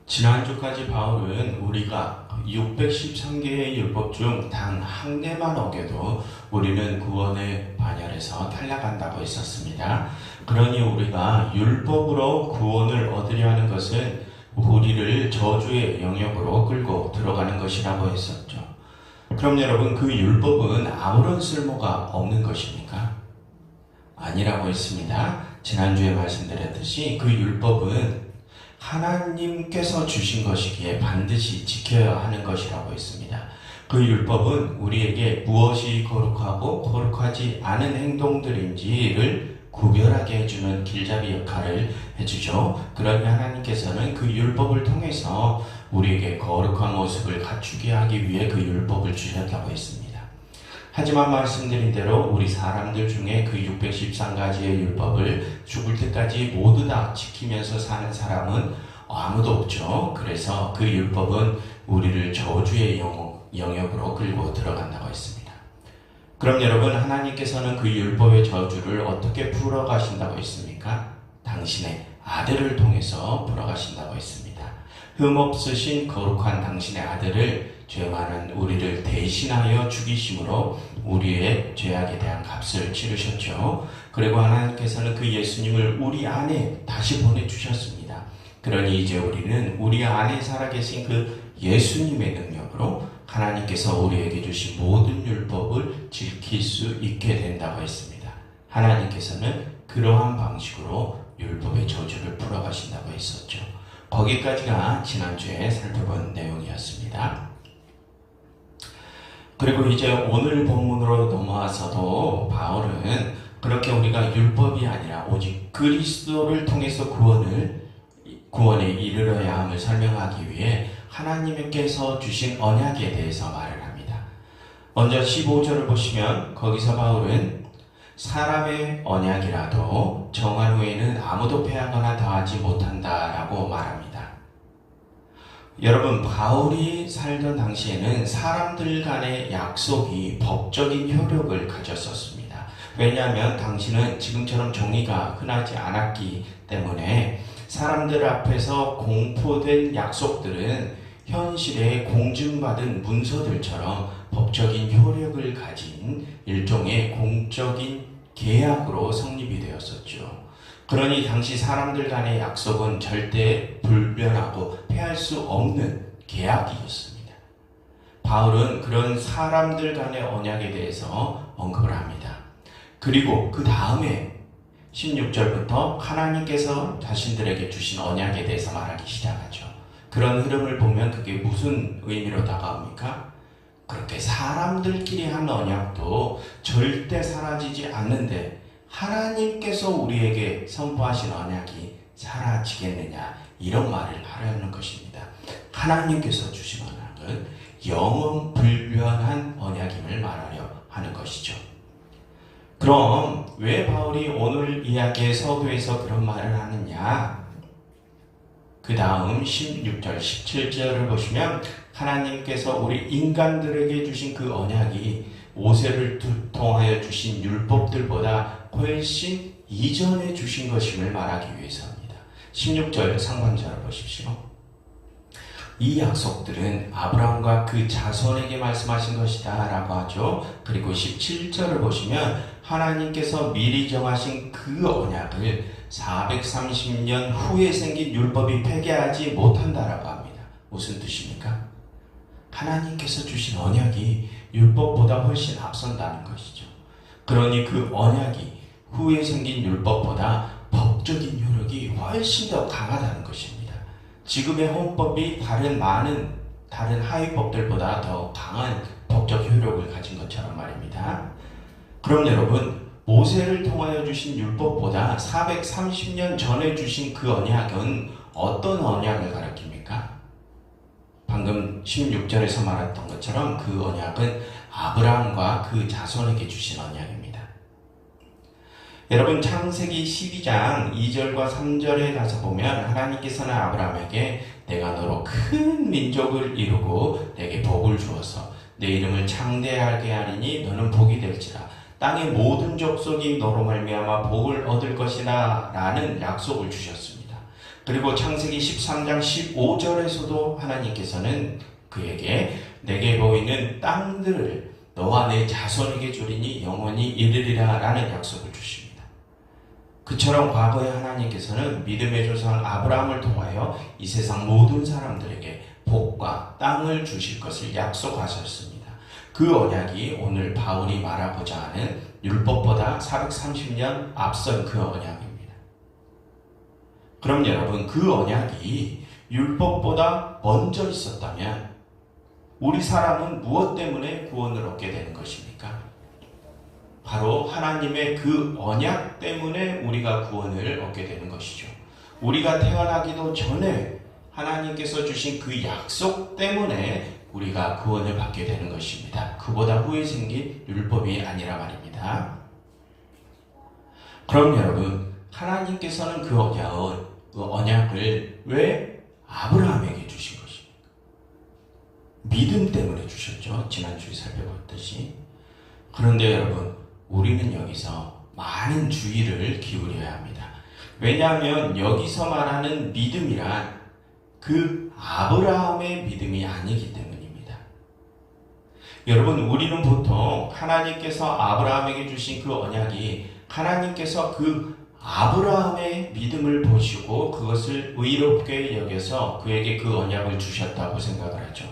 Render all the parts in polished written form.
지난주까지 바울은 우리가 613개의 율법 중 단 한 개만 어겨도 우리는 구원의 반열에서 탈락한다고 했었습니다. 그러니 우리가 율법으로 구원을 얻으려 하는 것은 우리를 저주의 영역으로 끌고 들어가는 것이라고 했었죠. 그럼 여러분, 그 율법은 아무런 쓸모가 없는 것입니까? 아니라고 했습니다. 지난주에 말씀드렸듯이 그 율법은 하나님께서 주신 것이기에 반드시 지켜야 하는 것이라고 했습니다. 그 율법은 우리에게 무엇이 거룩하고 거룩하지 않은 행동들인지를 구별하게 해주는 길잡이 역할을 해주죠. 그러니 하나님께서는 그 율법을 통해서 우리에게 거룩한 모습을 갖추게 하기 위해 그 율법을 주셨다고 했습니다. 하지만 말씀드린 대로 우리 사람들 중에 그 613가지의 율법을 죽을 때까지 모두 다 지키면서 사는 사람은 아무도 없죠. 그래서 그 율법은 우리를 저주의 영역으로 끌고 들어간다고 했습니다. 그럼 여러분, 하나님께서는 그 율법의 저주를 어떻게 풀어가신다고 했습니까? 당신의 아들을 통해서 풀어가신다고 했습니다. 흠없으신 거룩한 당신의 아들을 죄 많은 우리를 대신하여 죽이심으로 우리의 죄악에 대한 값을 치르셨죠. 그리고 하나님께서는 그 예수님을 우리 안에 다시 보내주셨습니다. 그러니 이제 우리는 우리 안에 살아계신 그 예수님의 능력으로 하나님께서 우리에게 주신 모든 율법을 지킬 수 있게 된다고 했습니다. 하나님께서는 그러한 방식으로 율법의 저주를 풀어가신다고 했었죠. 거기까지가 지난주에 살펴본 내용이었습니다. 그리고 이제 오늘 본문으로 넘어와서도 바울은 그렇게 우리가 율법이 아니라 오직 그리스도를 통해서 구원에 이르러야 함을 설명하기 위해 하나님께서 주신 언약에 대해서 말을 합니다. 먼저 15절을 보시면 거기서 바울은 사람의 언약이라도 정한 후에는 아무도 패하거나 더하지 못한다라고 말합니다. 여러분, 바울이 살던 당시에는 사람들 간의 약속이 법적인 효력을 가졌었습니다. 왜냐하면 당시는 지금처럼 종이가 흔하지 않았기 때문에 사람들 앞에서 공포된 약속들은 현실에 공증받은 문서들처럼 법적인 효력을 가진 일종의 공적인 계약으로 성립이 되었었죠. 그러니 당시 사람들 간의 약속은 절대 불변하고 폐할 수 없는 계약이었습니다. 바울은 그런 사람들 간의 언약에 대해서 언급을 합니다. 그리고 그 다음에 16절부터 하나님께서 자신들에게 주신 언약에 대해서 말하기 시작하죠. 그런 흐름을 보면 그게 무슨 의미로 다가옵니까? 그렇게 사람들끼리 한 언약도 절대 사라지지 않는데 하나님께서 우리에게 선포하신 언약이 사라지겠느냐, 이런 말을 하려는 것입니다. 하나님께서 주신 언약은 영원 불변한 언약임을 말하려 하는 것이죠. 그럼 왜 바울이 오늘 이야기의 서두에서 그런 말을 하느냐? 그 다음 16절, 17절을 보시면 하나님께서 우리 인간들에게 주신 그 언약이 모세를 통하여 주신 율법들보다 훨씬 이전에 주신 것임을 말하기 위해서입니다. 16절 상반절을 보십시오. 이 약속들은 아브라함과 그 자손에게 말씀하신 것이다 라고 하죠. 그리고 17절을 보시면 하나님께서 미리 정하신 그 언약을 430년 후에 생긴 율법이 폐기하지 못한다라고 합니다. 무슨 뜻입니까? 하나님께서 주신 언약이 율법보다 훨씬 앞선다는 것이죠. 그러니 그 언약이 후에 생긴 율법보다 법적인 효력이 훨씬 더 강하다는 것입니다. 지금의 헌법이 다른 하위법들보다 더 강한 법적 효력을 가진 것처럼 말입니다. 그럼 여러분, 모세를 통하여 주신 율법보다 430년 전에 주신 그 언약은 어떤 언약을 가리킵니까? 방금 16절에서 말했던 것처럼 그 언약은 아브라함과 그 자손에게 주신 언약입니다. 여러분, 창세기 12장 2절과 3절에 가서 보면 하나님께서는 아브라함에게 내가 너로 큰 민족을 이루고 내게 복을 주어서 내 이름을 창대하게 하리니 너는 복이 될지라 땅의 모든 족속이 너로 말미암아 복을 얻을 것이다 라는 약속을 주셨습니다. 그리고 창세기 13장 15절에서도 하나님께서는 그에게 내게 보이는 땅들을 너와 내 자손에게 주리니 영원히 이르리라 라는 약속을 주십니다. 그처럼 과거에 하나님께서는 믿음의 조상 아브라함을 통하여 이 세상 모든 사람들에게 복과 땅을 주실 것을 약속하셨습니다. 그 언약이 오늘 바울이 말하고자 하는 율법보다 430년 앞선 그 언약입니다. 그럼 여러분, 그 언약이 율법보다 먼저 있었다면 우리 사람은 무엇 때문에 구원을 얻게 되는 것입니까? 바로 하나님의 그 언약 때문에 우리가 구원을 얻게 되는 것이죠. 우리가 태어나기도 전에 하나님께서 주신 그 약속 때문에 우리가 구원을 받게 되는 것입니다. 그보다 후에 생긴 율법이 아니라 말입니다. 그럼 여러분, 하나님께서는 그 언약을 왜 아브라함에게 주신 것입니까? 믿음 때문에 주셨죠. 지난주에 살펴봤듯이. 그런데 여러분, 우리는 여기서 많은 주의를 기울여야 합니다. 왜냐하면 여기서 말하는 믿음이란 그 아브라함의 믿음이 아니기 때문입니다. 여러분, 우리는 보통 하나님께서 아브라함에게 주신 그 언약이 하나님께서 그 아브라함의 믿음을 보시고 그것을 의롭게 여겨서 그에게 그 언약을 주셨다고 생각을 하죠.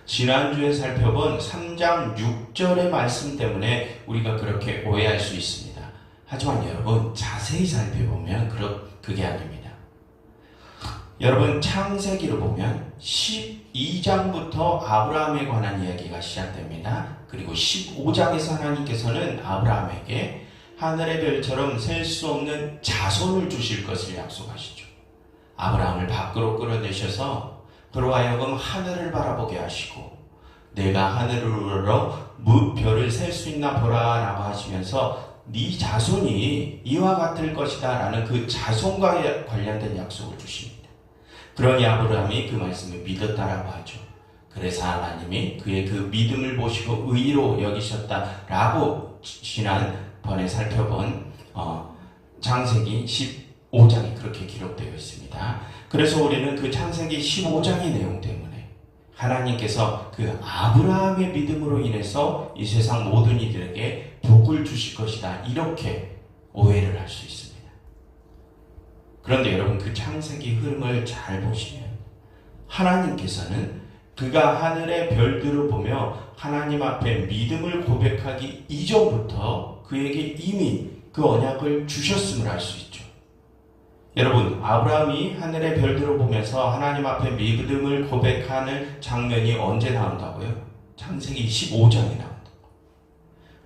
지난주에 살펴본 3장 6절의 말씀 때문에 우리가 그렇게 오해할 수 있습니다. 하지만 여러분, 자세히 살펴보면 그게 아닙니다. 여러분, 창세기를 보면 12장부터 아브라함에 관한 이야기가 시작됩니다. 그리고 15장에서 하나님께서는 아브라함에게 하늘의 별처럼 셀 수 없는 자손을 주실 것을 약속하시죠. 아브라함을 밖으로 끌어내셔서 그로 하여금 하늘을 바라보게 하시고 내가 하늘을 우러러 별을 셀 수 있나 보라 라고 하시면서 네 자손이 이와 같을 것이다 라는 그 자손과 관련된 약속을 주십니다. 그러니 아브라함이 그 말씀을 믿었다라고 하죠. 그래서 하나님이 그의 그 믿음을 보시고 의로 여기셨다라고 지난번에 살펴본 창세기 15장이 그렇게 기록되어 있습니다. 그래서 우리는 그 창세기 15장의 내용 때문에 하나님께서 그 아브라함의 믿음으로 인해서 이 세상 모든 이들에게 복을 주실 것이다, 이렇게 오해를 할 수 있습니다. 그런데 여러분, 그 창세기 흐름을 잘 보시면 하나님께서는 그가 하늘의 별들을 보며 하나님 앞에 믿음을 고백하기 이전부터 그에게 이미 그 언약을 주셨음을 알 수 있죠. 여러분, 아브라함이 하늘의 별들을 보면서 하나님 앞에 믿음을 고백하는 장면이 언제 나온다고요? 창세기 15장에 나온다.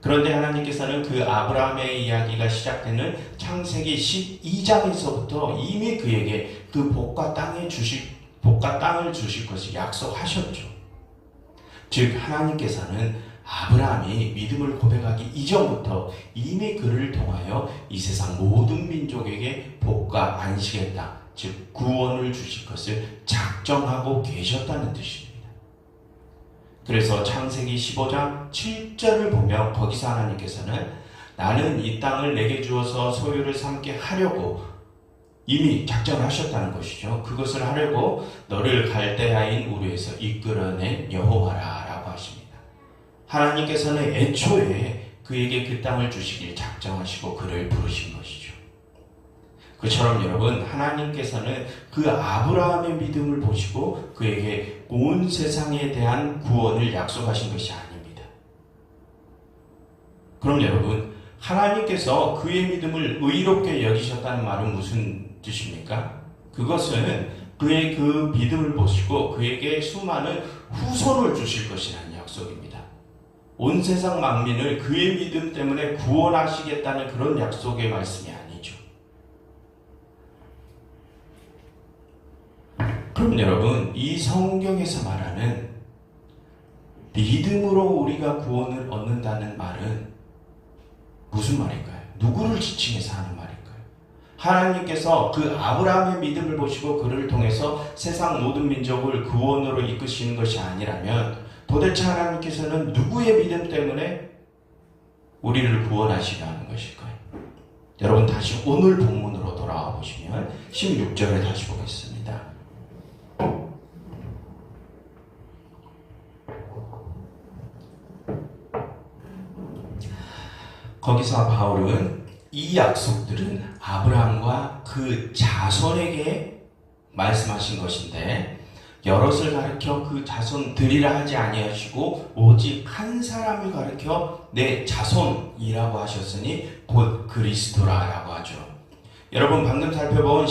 그런데 하나님께서는 그 아브라함의 이야기가 시작되는 창세기 12장에서부터 이미 그에게 그 복과 땅을 주실 것을 약속하셨죠. 즉, 하나님께서는 아브라함이 믿음을 고백하기 이전부터 이미 그를 통하여 이 세상 모든 민족에게 복과 안식의 땅, 즉 구원을 주실 것을 작정하고 계셨다는 뜻입니다. 그래서 창세기 15장 7절을 보면 거기서 하나님께서는 나는 이 땅을 내게 주어서 소유를 삼게 하려고 이미 작정을 하셨다는 것이죠. 그것을 하려고 너를 갈대아인 우르에서 이끌어낸 여호와라 라고 하십니다. 하나님께서는 애초에 그에게 그 땅을 주시길 작정하시고 그를 부르신 것이죠. 그처럼 여러분, 하나님께서는 그 아브라함의 믿음을 보시고 그에게 온 세상에 대한 구원을 약속하신 것이 아닙니다. 그럼 여러분, 하나님께서 그의 믿음을 의롭게 여기셨다는 말은 무슨 뜻입니까? 그것은 그의 그 믿음을 보시고 그에게 수많은 후손을 주실 것이라는 약속입니다. 온 세상 만민을 그의 믿음 때문에 구원하시겠다는 그런 약속의 말씀이 아니죠. 그럼 여러분, 이 성경에서 말하는 믿음으로 우리가 구원을 얻는다는 말은 무슨 말일까요? 누구를 지칭해서 하는 말일까요? 하나님께서 그 아브라함의 믿음을 보시고 그를 통해서 세상 모든 민족을 구원으로 이끄시는 것이 아니라면 도대체 하나님께서는 누구의 믿음 때문에 우리를 구원하시려 하는 것일까요? 여러분, 다시 오늘 본문으로 돌아와 보시면 16절을 다시 보겠습니다. 거기서 바울은 이 약속들은 아브라함과 그 자손에게 말씀하신 것인데 여럿을 가르쳐 그 자손들이라 하지 아니하시고 오직 한 사람을 가르쳐 내 자손이라고 하셨으니 곧 그리스도라라고 하죠. 여러분 방금 살펴본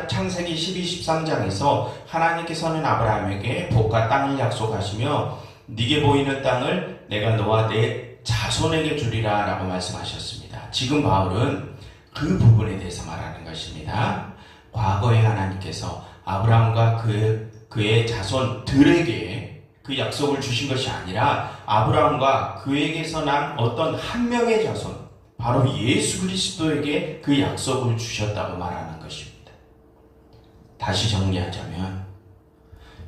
창세기 12, 13장에서 하나님께서는 아브라함에게 복과 땅을 약속하시며 네게 보이는 땅을 내가 너와 내 자손에게 주리라 라고 말씀하셨습니다. 지금 바울은 그 부분에 대해서 말하는 것입니다. 과거에 하나님께서 아브라함과 그의 자손들에게 그 약속을 주신 것이 아니라 아브라함과 그에게서 난 어떤 한 명의 자손, 바로 예수 그리스도에게 그 약속을 주셨다고 말하는 것입니다. 다시 정리하자면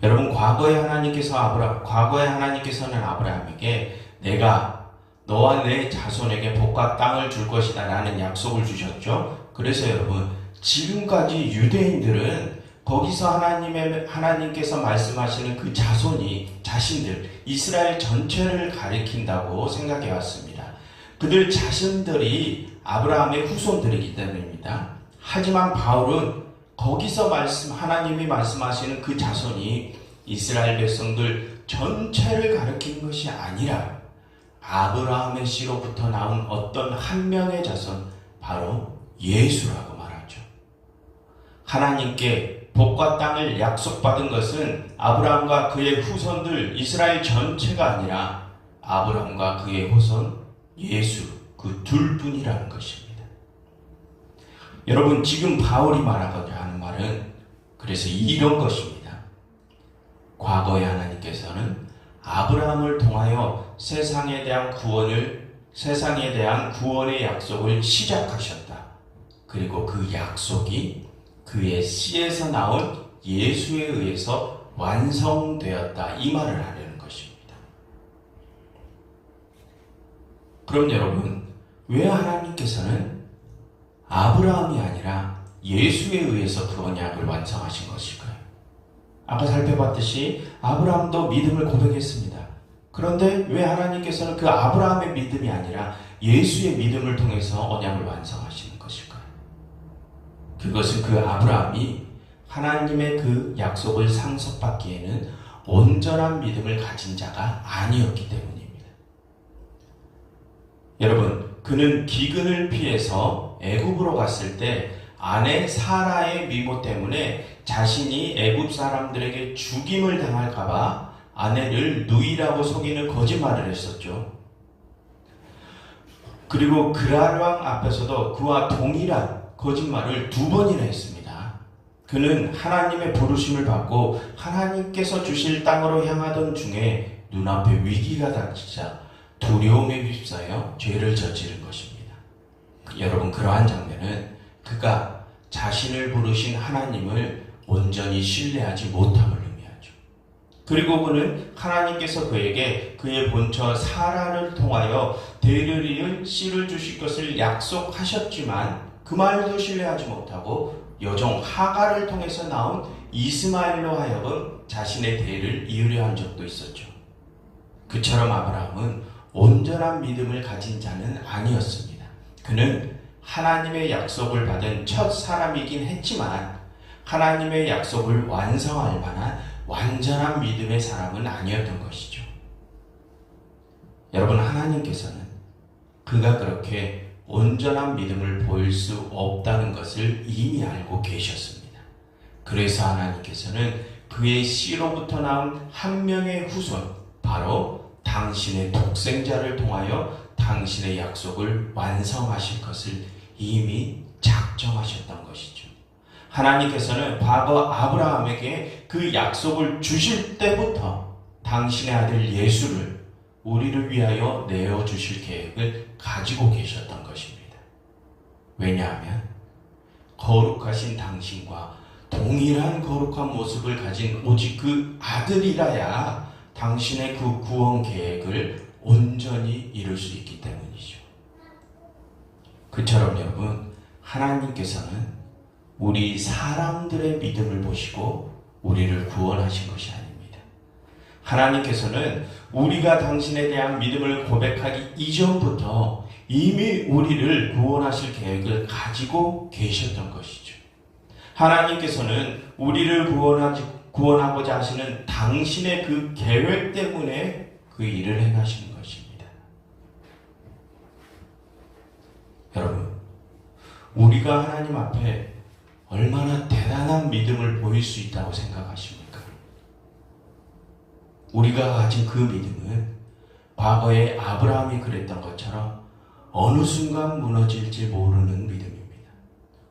여러분 과거에 하나님께서는 아브라함에게 내가 너와 내 자손에게 복과 땅을 줄 것이다 라는 약속을 주셨죠. 그래서 여러분 지금까지 유대인들은 거기서 하나님께서 말씀하시는 그 자손이 자신들 이스라엘 전체를 가리킨다고 생각해 왔습니다. 그들 자신들이 아브라함의 후손들이기 때문입니다. 하지만 바울은 거기서 하나님이 말씀하시는 그 자손이 이스라엘 백성들 전체를 가리키는 것이 아니라 아브라함의 씨로부터 나온 어떤 한 명의 자손, 바로 예수라고 말하죠. 하나님께 복과 땅을 약속받은 것은 아브라함과 그의 후손들 이스라엘 전체가 아니라 아브라함과 그의 후손 예수 그 둘뿐이라는 것입니다. 여러분 지금 바울이 말하고자 하는 말은 그래서 이런 것입니다. 과거에 하나님께서는 아브라함을 통하여 세상에 대한 구원의 약속을 시작하셨다. 그리고 그 약속이 그의 씨에서 나온 예수에 의해서 완성되었다. 이 말을 하려는 것입니다. 그럼 여러분, 왜 하나님께서는 아브라함이 아니라 예수에 의해서 그 언약을 완성하신 것일까요? 아까 살펴봤듯이 아브라함도 믿음을 고백했습니다. 그런데 왜 하나님께서는 그 아브라함의 믿음이 아니라 예수의 믿음을 통해서 언약을 완성하시는 것일까요? 그것은 그 아브라함이 하나님의 그 약속을 상속받기에는 온전한 믿음을 가진 자가 아니었기 때문입니다. 여러분, 그는 기근을 피해서 애굽으로 갔을 때 아내 사라의 미모 때문에 자신이 애굽 사람들에게 죽임을 당할까봐 아내를 누이라고 속이는 거짓말을 했었죠. 그리고 그랄 왕 앞에서도 그와 동일한 거짓말을 2번이나 했습니다. 그는 하나님의 부르심을 받고 하나님께서 주실 땅으로 향하던 중에 눈앞에 위기가 닥치자 두려움에 휩싸여 죄를 저지른 것입니다. 여러분 그러한 장면은 그가 자신을 부르신 하나님을 온전히 신뢰하지 못함을 의미하죠. 그리고 그는 하나님께서 그에게 그의 본처 사라를 통하여 대를 이을 씨를 주실 것을 약속하셨지만 그 말도 신뢰하지 못하고 여종 하가를 통해서 나온 이스마엘로 하여금 자신의 대를 이으려 한 적도 있었죠. 그처럼 아브라함은 온전한 믿음을 가진 자는 아니었습니다. 그는 하나님의 약속을 받은 첫 사람이긴 했지만 하나님의 약속을 완성할 만한 완전한 믿음의 사람은 아니었던 것이죠. 여러분 하나님께서는 그가 그렇게 온전한 믿음을 보일 수 없다는 것을 이미 알고 계셨습니다. 그래서 하나님께서는 그의 씨로부터 나온 한 명의 후손, 바로 당신의 독생자를 통하여 당신의 약속을 완성하실 것을 이미 작정하셨던 것이죠. 하나님께서는 과거 아브라함에게 그 약속을 주실 때부터 당신의 아들 예수를 우리를 위하여 내어주실 계획을 가지고 계셨던 것입니다. 왜냐하면 거룩하신 당신과 동일한 거룩한 모습을 가진 오직 그 아들이라야 당신의 그 구원 계획을 온전히 이룰 수 있기 때문이죠. 그처럼 여러분, 하나님께서는 우리 사람들의 믿음을 보시고 우리를 구원하신 것이 아닙니다. 하나님께서는 우리가 당신에 대한 믿음을 고백하기 이전부터 이미 우리를 구원하실 계획을 가지고 계셨던 것이죠. 하나님께서는 우리를 구원하고자 하시는 당신의 그 계획 때문에 그 일을 행하시는 것입니다. 여러분, 우리가 하나님 앞에 얼마나 대단한 믿음을 보일 수 있다고 생각하십니까? 우리가 가진 그 믿음은 과거에 아브라함이 그랬던 것처럼 어느 순간 무너질지 모르는 믿음입니다.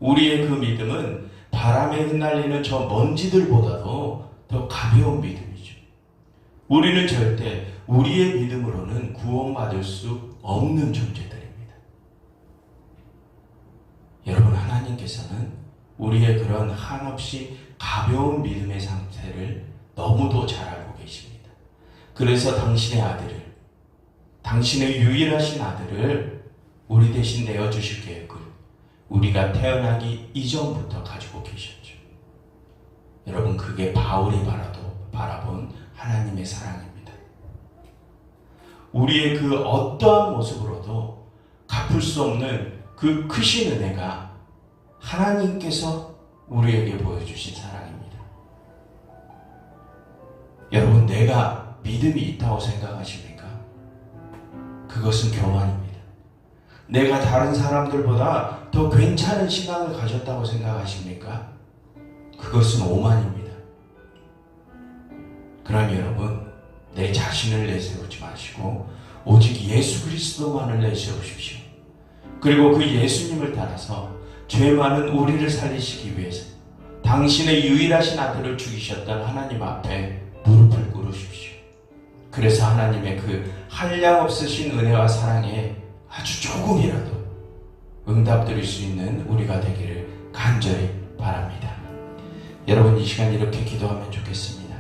우리의 그 믿음은 바람에 흩날리는 저 먼지들보다도 더 가벼운 믿음이죠. 우리는 절대 우리의 믿음으로는 구원받을 수 없는 존재들입니다. 여러분, 하나님께서는 우리의 그런 한없이 가벼운 믿음의 상태를 너무도 잘 알고 계십니다. 그래서 당신의 아들을, 당신의 유일하신 아들을 우리 대신 내어주실 계획을 우리가 태어나기 이전부터 가지고 계셨죠. 여러분, 그게 바울이 바라본 하나님의 사랑입니다. 우리의 그 어떠한 모습으로도 갚을 수 없는 그 크신 은혜가 하나님께서 우리에게 보여주신 사랑입니다. 여러분, 내가 믿음이 있다고 생각하십니까? 그것은 교만입니다. 내가 다른 사람들보다 더 괜찮은 시간을 가졌다고 생각하십니까? 그것은 오만입니다. 그러니 여러분, 내 자신을 내세우지 마시고 오직 예수 그리스도만을 내세우십시오. 그리고 그 예수님을 따라서 죄 많은 우리를 살리시기 위해서 당신의 유일하신 아들을 죽이셨던 하나님 앞에 무릎을 꿇으십시오. 그래서 하나님의 그 한량없으신 은혜와 사랑에 아주 조금이라도 응답드릴 수 있는 우리가 되기를 간절히 바랍니다. 여러분, 이 시간 이렇게 기도하면 좋겠습니다.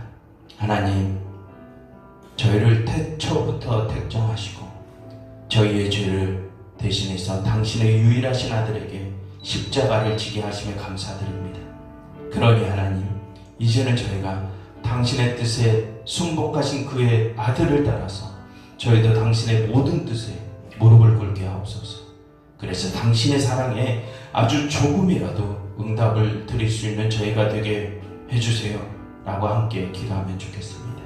하나님, 저희를 태초부터 택정하시고 저희의 죄를 대신해서 당신의 유일하신 아들에게 십자가를 지게 하심에 감사드립니다. 그러니 하나님, 이제는 저희가 당신의 뜻에 순복하신 그의 아들을 따라서 저희도 당신의 모든 뜻에 무릎을 꿇게 하옵소서. 그래서 당신의 사랑에 아주 조금이라도 응답을 드릴 수 있는 저희가 되게 해주세요 라고 함께 기도하면 좋겠습니다.